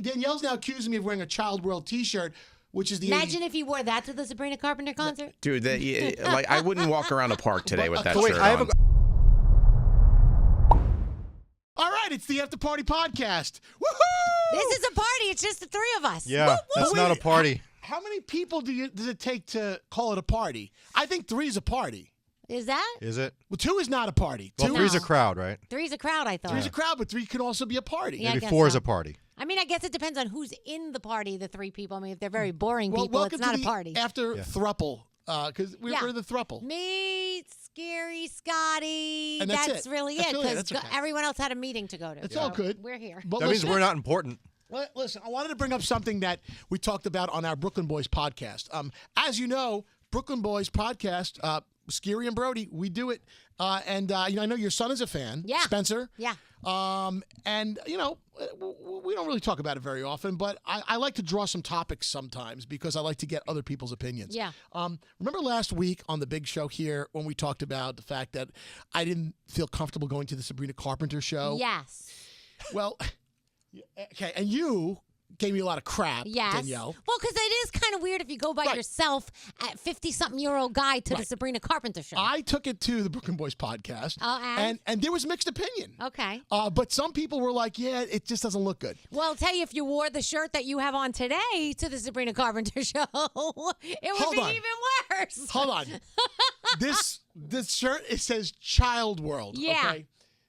Danielle's now accusing me of wearing a Child World T-shirt, which is the Imagine if you wore that to the Sabrina Carpenter concert. Dude, like I wouldn't walk around a park today with that shirt on. All right, it's the After Party Podcast. Woohoo! This is a party. It's just the three of us. Yeah, that's not a party. How many people does it take to call it a party? I think 3 is a party. Is that? Is it? Well, 2 is not a party. Well, 2 3's a crowd, right? 3's a crowd, I thought. 3 is a crowd, but 3 could also be a party. Yeah, I Maybe guess 4 is so. a party. I mean, I guess it depends on who's in the party, the 3 people. I mean, if they're very boring people, welcome it's not to a party. After thruple, because we're the thruple. Me, Skeery, Scotty. And that's it. Really That's it, really it. because That's okay. everyone else had a meeting to go to. It's all good. We're here. But That means we're not important. Listen, I wanted to bring up something that we talked about on our Brooklyn Boys podcast. As you know, Brooklyn Boys podcast, Skeery and Brody, we do it. And I know your son is a fan, Spencer. Yeah. And, we don't really talk about it very often, but I like to draw some topics sometimes because I like to get other people's opinions. Yeah. Remember last week on the big show here when we talked about the fact that I didn't feel comfortable going to the Sabrina Carpenter show? Yes. Well, okay, and you gave me a lot of crap, Yes. Danielle. Well, because it is kind of weird if you go by yourself at 50-something-year-old guy to the Sabrina Carpenter show. I took it to the Brooklyn Boys podcast, and there was mixed opinion. Okay. But some people were like, yeah, it just doesn't look good. Well, I'll tell you, if you wore the shirt that you have on today to the Sabrina Carpenter show, it would be even worse. Hold on. This shirt, it says Child World. Yeah. Okay?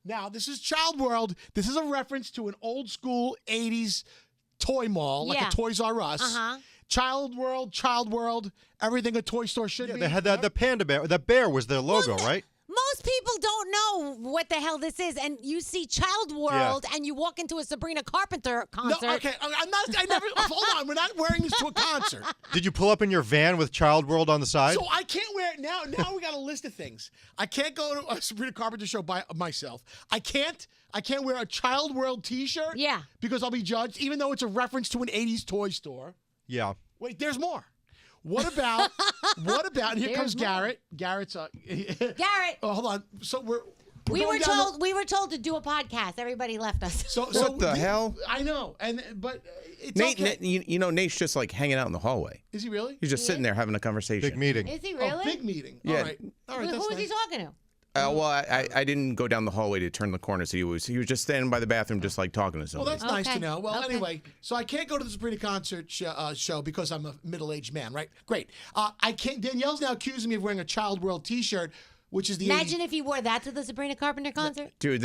Now, this is Child World. This is a reference to an old school 80s toy mall, like a Toys R Us. Uh-huh. Child World, everything a toy store should be. They had the panda bear. The bear was their logo, right? Most people don't know what the hell this is, and you see Child World, and you walk into a Sabrina Carpenter concert. No, okay, I never, hold on, we're not wearing this to a concert. Did you pull up in your van with Child World on the side? So I can't wear it now. Now we got a list of things. I can't go to a Sabrina Carpenter show by myself. I can't wear a Child World T-shirt. Yeah. Because I'll be judged, even though it's a reference to an 80s toy store. Yeah. Wait, there's more. What about, and here comes Garrett. Garrett's, Garrett. Oh, hold on. So we were told to do a podcast. Everybody left us. So what the hell? I know, but it's Nate, okay. Nate's just like hanging out in the hallway. Is he really? He's just sitting there having a conversation. Big meeting. Is he really? Oh, big meeting. Yeah. All right. Who was he talking to? Well, I didn't go down the hallway to turn the corner, so he was just standing by the bathroom, just like talking to somebody. Well, that's nice to know. Well, anyway, so I can't go to the Sabrina concert show because I'm a middle-aged man, right? Great. I can't. Danielle's now accusing me of wearing a Child World T-shirt, which is the. Imagine if you wore that to the Sabrina Carpenter concert. Dude,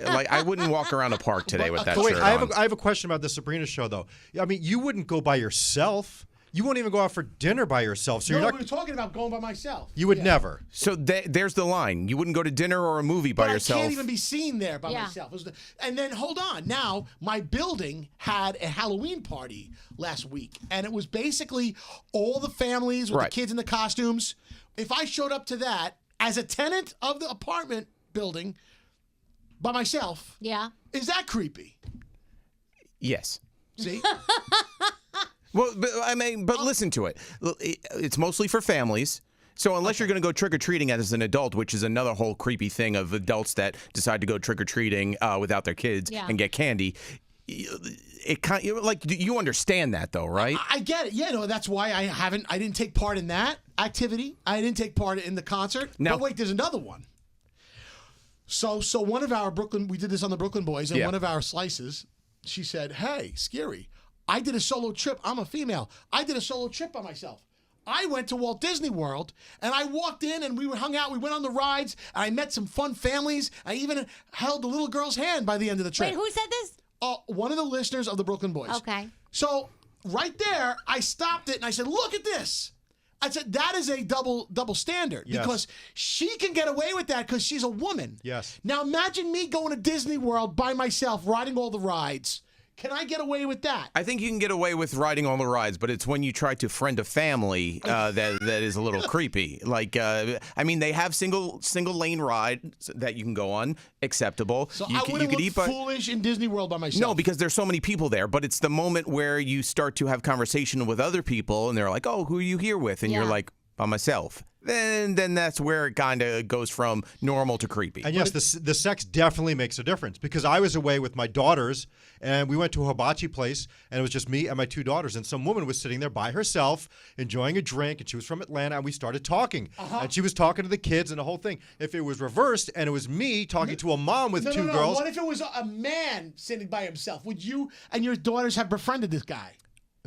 like I wouldn't walk around a park today with that shirt on. I have a question about the Sabrina show, though. I mean, you wouldn't go by yourself. You won't even go out for dinner by yourself. So no, you're not. We were talking about going by myself. You would never. So there's the line. You wouldn't go to dinner or a movie by yourself. I can't even be seen there by myself. And then, hold on. Now, my building had a Halloween party last week. And it was basically all the families with the kids in the costumes. If I showed up to that as a tenant of the apartment building by myself, is that creepy? Yes. See? Well, but listen to it. It's mostly for families. So unless you're going to go trick-or-treating as an adult, which is another whole creepy thing of adults that decide to go trick-or-treating without their kids and get candy, it kind of, like, you understand that though, right? I get it. Yeah, no, that's why I didn't take part in that activity. I didn't take part in the concert. Now, but wait, there's another one. So one of our we did this on the Brooklyn Boys, and one of our slices, she said, "Hey, Skeery, I did a solo trip. I'm a female. I did a solo trip by myself. I went to Walt Disney World, and I walked in, and we hung out. We went on the rides, and I met some fun families. I even held the little girl's hand by the end of the trip." Wait, who said this? One of the listeners of the Brooklyn Boys. Okay. So right there, I stopped it, and I said, "Look at this." I said, that is a double standard because she can get away with that because she's a woman. Yes. Now imagine me going to Disney World by myself, riding all the rides. Can I get away with that? I think you can get away with riding all the rides, but it's when you try to friend a family that is a little creepy. Like, I mean, they have single lane rides that you can go on, acceptable. So I wouldn't look foolish in Disney World by myself. No, because there's so many people there. But it's the moment where you start to have conversation with other people, and they're like, "Oh, who are you here with?" And you're like, "By myself." then that's where it kind of goes from normal to creepy. And yes, the sex definitely makes a difference, because I was away with my daughters and we went to a hibachi place and it was just me and my 2 daughters, and some woman was sitting there by herself enjoying a drink, and she was from Atlanta, and we started talking. And she was talking to the kids and the whole thing. If it was reversed and it was me talking to a mom with 2 girls. What if it was a man sitting by himself? Would you and your daughters have befriended this guy?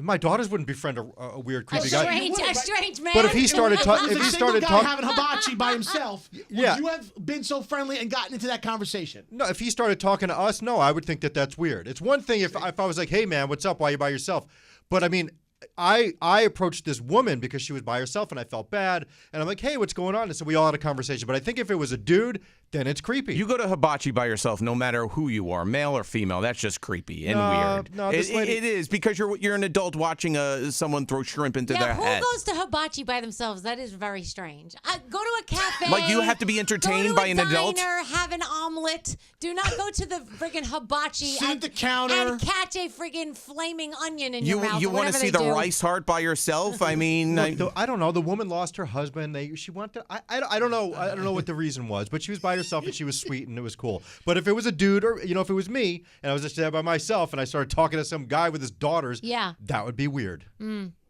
My daughters wouldn't befriend a weird, creepy guy. A strange man. But if he started talking, having hibachi by himself, would Yeah. you have been so friendly and gotten into that conversation? No, if he started talking to us, no, I would think that that's weird. It's one thing if I was like, hey, man, what's up? Why are you by yourself? But I mean, I approached this woman because she was by herself and I felt bad. And I'm like, hey, what's going on? And so we all had a conversation. But I think if it was a dude, then it's creepy. You go to hibachi by yourself, no matter who you are, male or female. That's just creepy and weird. No, this lady... it is, because you're an adult watching someone throw shrimp into their head. Who goes to hibachi by themselves? That is very strange. Go to a cafe. Like, you have to be entertained by an adult? Go to a diner, have an omelet. Do not go to the friggin' hibachi. Sit at the counter. And catch a friggin' flaming onion in your mouth. You want to see the rice heart by yourself? I mean... Look, I don't know. The woman lost her husband. She wanted... I don't know. I don't know what the reason was, but she was by herself and she was sweet and it was cool. But if it was a dude, or if it was me and I was just there by myself and I started talking to some guy with his daughters, that would be weird.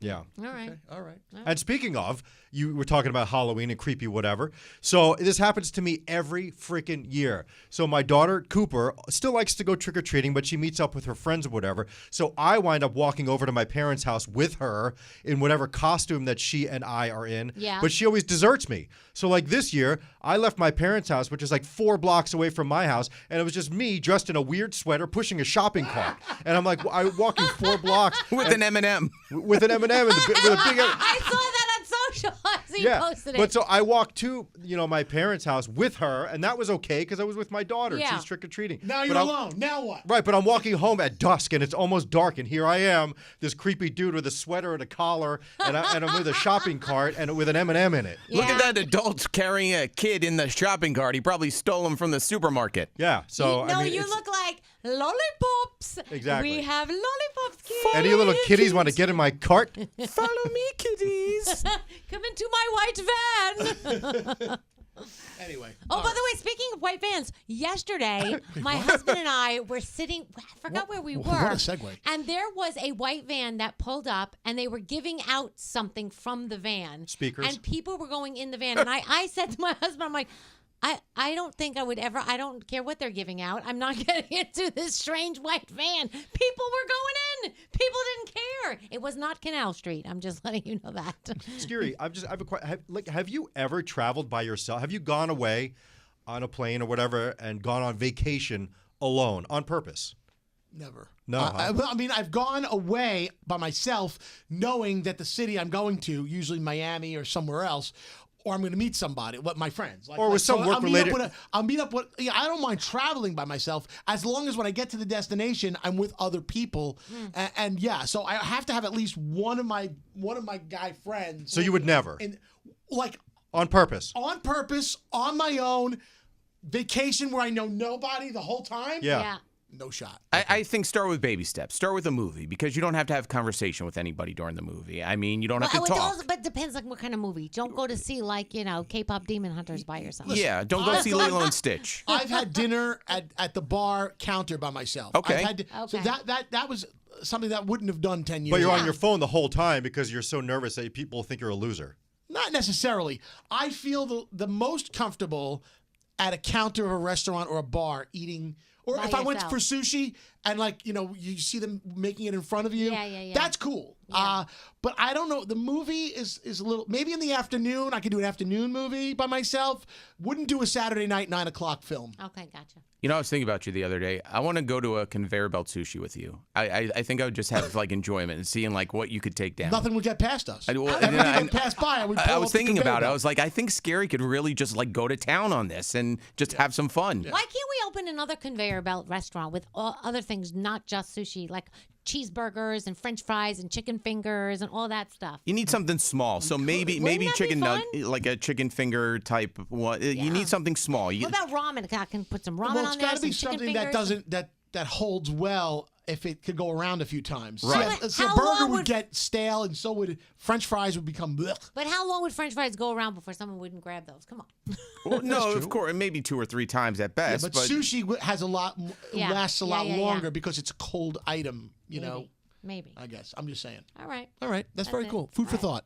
Yeah. All right. Okay. All right. And speaking of, you were talking about Halloween and creepy whatever. So this happens to me every freaking year. So my daughter, Cooper, still likes to go trick-or-treating, but she meets up with her friends or whatever. So I wind up walking over to my parents' house with her in whatever costume that she and I are in. Yeah. But she always deserts me. So like this year, I left my parents' house, which is like 4 blocks away from my house, and it was just me dressed in a weird sweater pushing a shopping cart. And I'm like, I'm walking 4 blocks. With an M&M. With an M&M with a big... I saw that on social. So you posted it. But so I walked to, my parents' house with her, and that was okay because I was with my daughter. Yeah. She's trick-or-treating. Now you're alone. Now what? Right, but I'm walking home at dusk, and it's almost dark, and here I am, this creepy dude with a sweater and a collar, and I'm with a shopping cart and with an M&M in it. Look at that adult carrying a kid in the shopping cart. He probably stole him from the supermarket. Yeah, so you look like lollipops. Exactly. We have lollipops, kids. Any little kitties want to get in my cart? Follow me, kiddies. Come into my white van. Anyway. Oh, by the way, speaking of white vans, yesterday my husband and I were sitting. I forgot where we were. What a segue. And there was a white van that pulled up, and they were giving out something from the van. Speakers. And people were going in the van, and I said to my husband, I'm like, I don't think I would ever. I don't care what they're giving out. I'm not getting into this strange white van. People were going in. People didn't care. It was not Canal Street. I'm just letting you know that. Skeery, I have a question. Have you ever traveled by yourself? Have you gone away on a plane or whatever and gone on vacation alone on purpose? Never. No. I mean, I've gone away by myself knowing that the city I'm going to, usually Miami or somewhere else, or I'm going to meet somebody, my friends. Or with some work-related... I'll meet up with... Yeah, I don't mind traveling by myself as long as when I get to the destination, I'm with other people. And yeah, so I have to have at least one of my guy friends. So you would never? On purpose? On purpose, on my own, vacation where I know nobody the whole time? Yeah. No shot. I think start with baby steps. Start with a movie, because you don't have to have conversation with anybody during the movie. I mean, you don't have to talk. But it depends on what kind of movie. Don't go to see K-pop Demon Hunters by yourself. Yeah, don't go see Lilo and Stitch. I've had dinner at the bar counter by myself. Okay. So that was something that wouldn't have done 10 years But you're ago. on your phone the whole time because you're so nervous that people think you're a loser. Not necessarily. I feel the most comfortable at a counter of a restaurant or a bar eating. Or by if I went yourself. for sushi and you see them making it in front of you, that's cool. Yeah. But I don't know. The movie is a little, maybe in the afternoon, I could do an afternoon movie by myself. Wouldn't do a Saturday night, 9 o'clock film. Okay, gotcha. I was thinking about you the other day. I want to go to a conveyor belt sushi with you. I think I would just have enjoyment and seeing what you could take down. Nothing would get past us. Everything would pass by. I was thinking about it. I was like, I think Skeery could really just go to town on this and just have some fun. Why can't we open another conveyor belt restaurant with all other things, not just sushi, like cheeseburgers and French fries and chicken fingers and all that stuff? You need something small. So maybe that chicken be fun? like a chicken finger type one. You need something small. What about ramen? I can put some ramen Well, on it's there. got to be some chicken something fingers. that that holds well if it could go around a few times. Right. See, a burger would get stale, and so would French fries would become blech. But how long would French fries go around before someone wouldn't grab those? Come on. Well, no, of course, maybe 2 or 3 times at best. But sushi has lasts a lot longer because it's a cold item. You know. Maybe. I guess I'm just saying. All right. That's very it. cool. Food for thought.